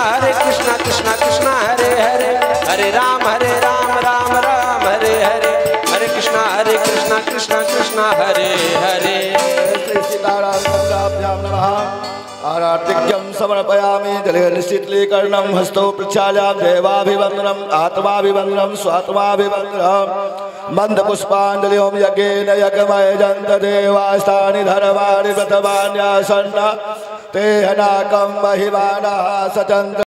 कृष्णा कृष्णा हरे हरे। हरे राम राम राम हरे हरे, हरे कृष्णा कृष्णा कृष्णा हरे हरे। आराधिक्यं समर्पयामि जलेन शीतलीकरणं हस्तौ प्रक्षाल्यां देवाभिवन्दनं आत्माभिवन्दनं स्वात्माभिवन्दनं। मन्दपुष्पाञ्जलिं यज्ञेन यज्ञमय जन्त देवास्तानि धर्माणि व्रतमान्यासन्न ते हनाकं महिमानः सचन्त।